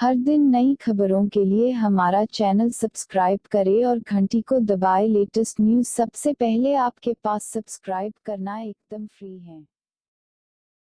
हर दिन नई खबरों के लिए हमारा चैनल सब्सक्राइब करें और घंटी को दबाएं। लेटेस्ट न्यूज़ सबसे पहले आपके पास। सब्सक्राइब करना एकदम फ्री है।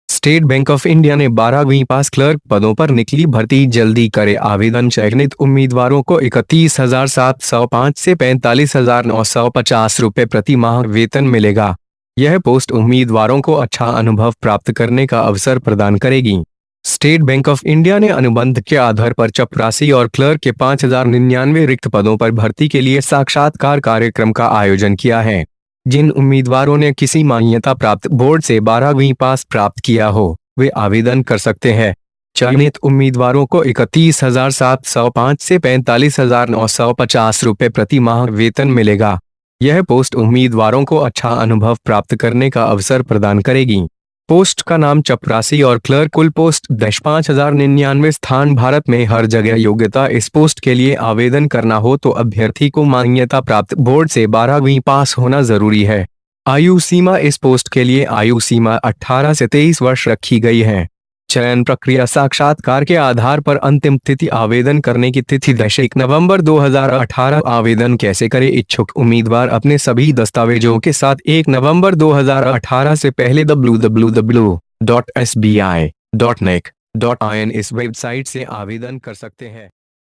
स्टेट बैंक ऑफ इंडिया ने 12वीं पास क्लर्क पदों पर निकली भर्ती, जल्दी करे आवेदन। चयनित उम्मीदवारों को 31,705 से 45,950 रुपए प्रति माह वेतन मिलेगा। यह पोस्ट उम्मीदवारों को अच्छा अनुभव प्राप्त करने का अवसर प्रदान करेगी। स्टेट बैंक ऑफ इंडिया ने अनुबंध के आधार पर चपरासी और क्लर्क के 5,099 रिक्त पदों पर भर्ती के लिए साक्षात्कार कार्यक्रम का आयोजन किया है। जिन उम्मीदवारों ने किसी मान्यता प्राप्त बोर्ड से 12वीं पास प्राप्त किया हो, वे आवेदन कर सकते हैं। चयनित उम्मीदवारों को 31,705 से 45,950 रुपए प्रति माह वेतन मिलेगा। यह पोस्ट उम्मीदवारों को अच्छा अनुभव प्राप्त करने का अवसर प्रदान करेगी। पोस्ट का नाम चपरासी और क्लर्क। कुल पोस्ट 5,099 स्थान। भारत में हर जगह योग्यता। इस पोस्ट के लिए आवेदन करना हो तो अभ्यर्थी को मान्यता प्राप्त बोर्ड से 12वीं पास होना जरूरी है। आयु सीमा। इस पोस्ट के लिए आयु सीमा 18 से 23 वर्ष रखी गई है। चयन प्रक्रिया साक्षात्कार के आधार पर। अंतिम तिथि आवेदन करने की तिथि 1 नवंबर 2018। आवेदन कैसे करें? इच्छुक उम्मीदवार अपने सभी दस्तावेजों के साथ 1 नवंबर 2018 से पहले www.sbi.nic.in इस वेबसाइट से आवेदन कर सकते हैं।